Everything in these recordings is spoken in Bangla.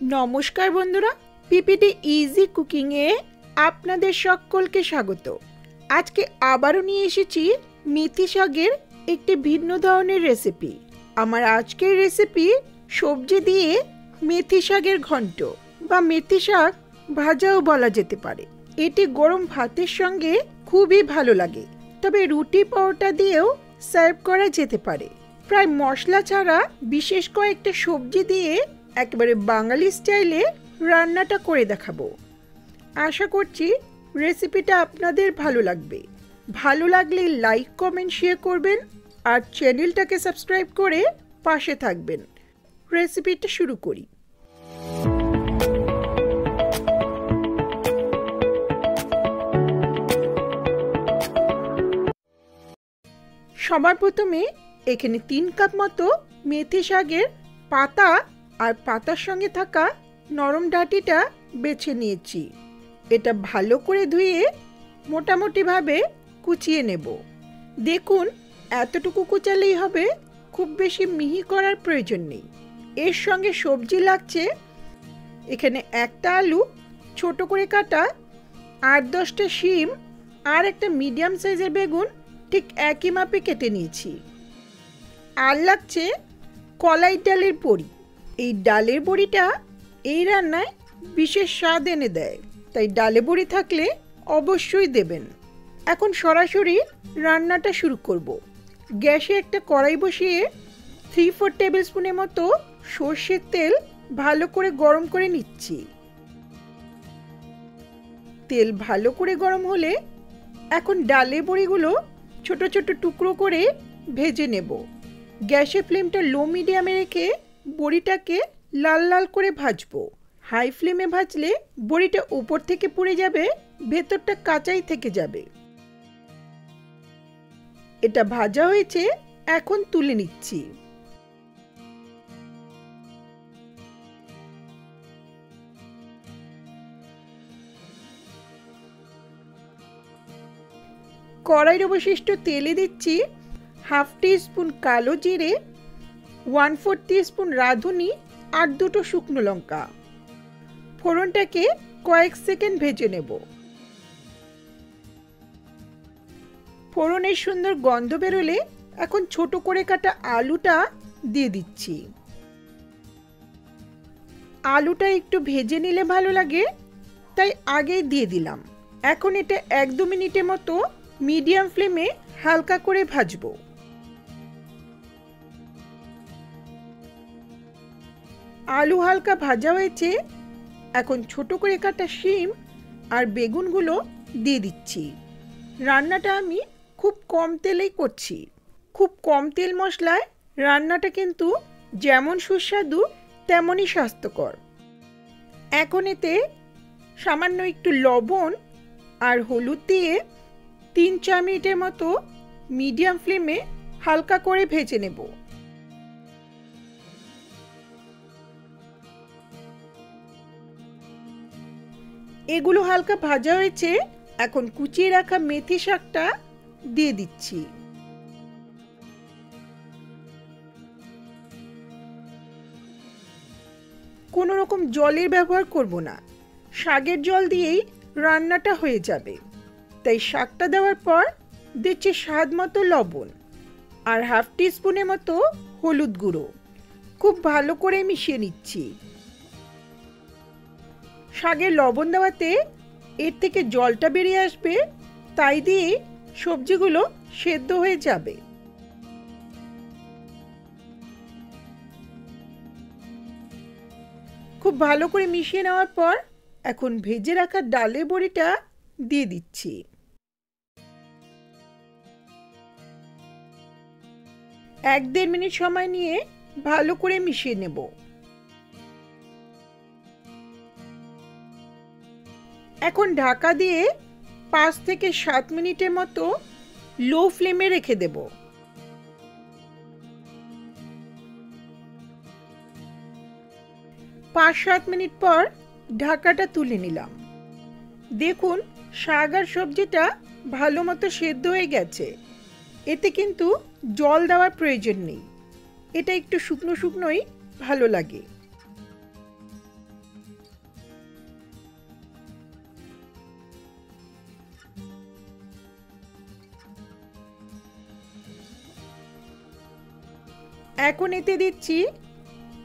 নমস্কার বন্ধুরা, পিপিটি ইজি কুকিং এ আপনাদের সকলকে স্বাগত। আজকে আবারও নিয়ে এসেছি মেথি শাকের একটি ভিন্ন ধরনের রেসিপি। আমার আজকের রেসিপি সবজি দিয়ে মেথি শাকের ঘন্ট বা মেথি শাক ভাজাও বলা যেতে পারে। এটি গরম ভাতের সঙ্গে খুবই ভালো লাগে, তবে রুটি পরোটা দিয়েও সার্ভ করা যেতে পারে। প্রায় মশলা ছাড়া বিশেষ কয়েকটা সবজি দিয়ে একেবারে বাঙালি স্টাইলে রান্নাটা করে দেখাবো। আশা করছি রেসিপিটা আপনাদের ভালো লাগবে। ভালো লাগলে লাইক কমেন্ট শেয়ার করবেন আর চ্যানেলটাকে সাবস্ক্রাইব করে পাশে থাকবেন। রেসিপিটা শুরু করি। সবার প্রথমে এখানে 3 কাপ মতো মেথি শাকের পাতা আর পাতার সঙ্গে থাকা নরম ডাঁটিটা বেছে নিয়েছি। এটা ভালো করে ধুয়ে মোটামুটিভাবে কুচিয়ে নেব। দেখুন, এতটুকু কুচালেই হবে, খুব বেশি মিহি করার প্রয়োজন নেই। এর সঙ্গে সবজি লাগছে এখানে একটা আলু ছোট করে কাটা, 8-10টা শিম আর একটা মিডিয়াম সাইজের বেগুন ঠিক একই মাপে কেটে নিয়েছি। আর লাগছে কলাই ডালের বড়ি। এই ডালের বড়িটা এই রান্নায় বিশেষ স্বাদ এনে দেয়, তাই ডালে বড়ি থাকলে অবশ্যই দেবেন। এখন সরাসরি রান্নাটা শুরু করব। গ্যাসে একটা কড়াই বসিয়ে 3-4 টেবিল স্পুনের মতো সর্ষের তেল ভালো করে গরম করে নিচ্ছি। তেল ভালো করে গরম হলে এখন ডালের বড়িগুলো ছোট ছোট টুকরো করে ভেজে নেব। গ্যাসের ফ্লেমটা লো মিডিয়ামে রেখে বড়িটাকে লাল লাল করে ভাজবো। হাই ফ্লেমে ভাজলে বড়িটা উপর থেকে পুড়ে যাবে, ভেতরটা কাঁচাই থেকে যাবে। এটা ভাজা হয়েছে, এখন তুলে নিচ্ছি। কড়াইয়ের অবশিষ্ট তেলে দিচ্ছি 1/2 টিস্পুন কালো জিরে, 1/4 টিস্পুন রাঁধুনি আর 2টো শুকনো লঙ্কা। ফোড়নটাকে কয়েক সেকেন্ড ভেজে নেব। ফোড়নের সুন্দর গন্ধ বেরোলে এখন ছোট করে কাটা আলুটা দিয়ে দিচ্ছি। আলুটা একটু ভেজে নিলে ভালো লাগে, তাই আগেই দিয়ে দিলাম। এখন এটা 1-2 মিনিটের মতো মিডিয়াম ফ্লেমে হালকা করে ভাজবো। আলু হালকা ভাজা হয়েছে, এখন ছোট করে কাটা শিম আর বেগুনগুলো দিয়ে দিচ্ছি। রান্নাটা আমি খুব কম তেলেই করছি। খুব কম তেল মশলায় রান্নাটা কিন্তু যেমন সুস্বাদু তেমনই স্বাস্থ্যকর। এখন এতে সামান্য একটু লবণ আর হলুদ দিয়ে 3-4 মিনিটের মতো মিডিয়াম ফ্লেমে হালকা করে ভেজে নেব। এগুলো হালকা ভাজা হয়েছে, এখন কুচিয়ে রাখা মেথি শাকটা দিয়ে দিচ্ছি। কোনো রকম জলের ব্যবহার করব না, শাকের জল দিয়েই রান্নাটা হয়ে যাবে। তাই শাকটা দেওয়ার পর দিচ্ছি স্বাদ মতো লবণ আর 1/2 টিস্পুনের মতো হলুদ গুঁড়ো। খুব ভালো করে মিশিয়ে নিচ্ছি। শাকে লবণ দেওয়াতে এর থেকে জলটা বেরিয়ে আসবে, তাই দিয়ে সবজিগুলো সেদ্ধ হয়ে যাবে। খুব ভালো করে মিশিয়ে নেওয়ার পর এখন ভেজে রাখা ডালের বড়িটা দিয়ে দিচ্ছি। এক 1.5 মিনিট সময় নিয়ে ভালো করে মিশিয়ে নেব। এখন ঢাকা দিয়ে 5 থেকে 7 মিনিটের মতো লো ফ্লেমে রেখে দেব। 5-7 মিনিট পর ঢাকাটা তুলে নিলাম। দেখুন, শাক আর সবজিটা ভালো মতো সেদ্ধ হয়ে গেছে। এতে কিন্তু জল দেওয়ার প্রয়োজন নেই, এটা একটু শুকনো শুকনোই ভালো লাগে। এখন এতে দিচ্ছি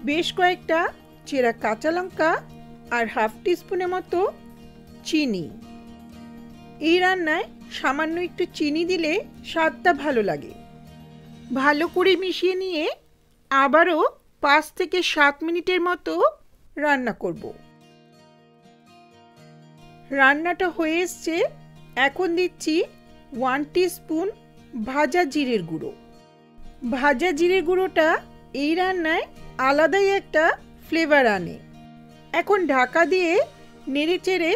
বেশ কয়েকটা চেরা কাঁচা লঙ্কা আর হাফ টিস্পুনের মতো চিনি। এই রান্নায় সামান্য একটু চিনি দিলে স্বাদটা ভালো লাগে। ভালো করে মিশিয়ে নিয়ে আবারও 5 থেকে 7 মিনিটের মতো রান্না করব। রান্নাটা হয়ে এসছে। এখন দিচ্ছি 1 টিস্পুন ভাজা জিরের গুঁড়ো। ভাজা জিরের গুঁড়োটা এই রান্নায় আলাদাই একটা ফ্লেভার আনে। এখন ঢাকা দিয়ে নেড়ে চেড়ে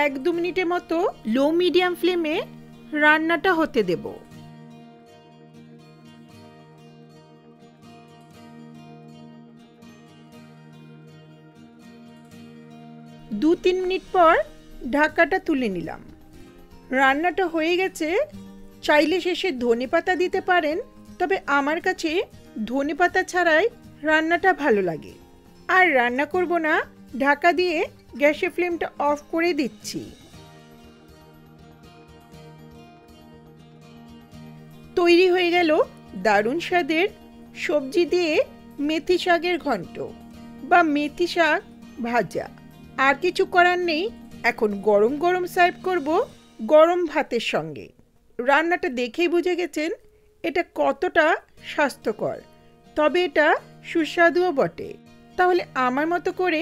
1-2 মিনিটের মতো লো মিডিয়াম ফ্লেমে রান্নাটা হতে দেব। দু 3 মিনিট পর ঢাকাটা তুলে নিলাম। রান্নাটা হয়ে গেছে। চাইলে শেষে ধনেপাতা দিতে পারেন, তবে আমার কাছে ধনেপাতা ছাড়াই রান্নাটা ভালো লাগে। আর রান্না করব না, ঢাকা দিয়ে গ্যাসের ফ্লেমটা অফ করে দিচ্ছি। তৈরি হয়ে গেল দারুণ স্বাদের সবজি দিয়ে মেথি শাকের ঘন্ট বা মেথি শাক ভাজা। আর কিছু করার নেই, এখন গরম গরম সার্ভ করব গরম ভাতের সঙ্গে। রান্নাটা দেখেই বুঝে গেছেন এটা কতটা স্বাস্থ্যকর, তবে এটা সুস্বাদুও বটে। তাহলে আমার মতো করে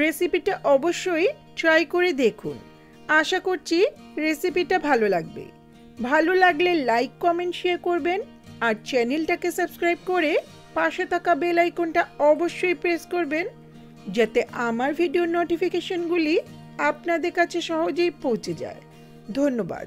রেসিপিটা অবশ্যই ট্রাই করে দেখুন। আশা করছি রেসিপিটা ভালো লাগবে। ভালো লাগলে লাইক কমেন্ট শেয়ার করবেন আর চ্যানেলটাকে সাবস্ক্রাইব করে পাশে থাকা বেল আইকনটা অবশ্যই প্রেস করবেন, যাতে আমার ভিডিওর নোটিফিকেশনগুলি আপনাদের কাছে সহজেই পৌঁছে যায়। ধন্যবাদ।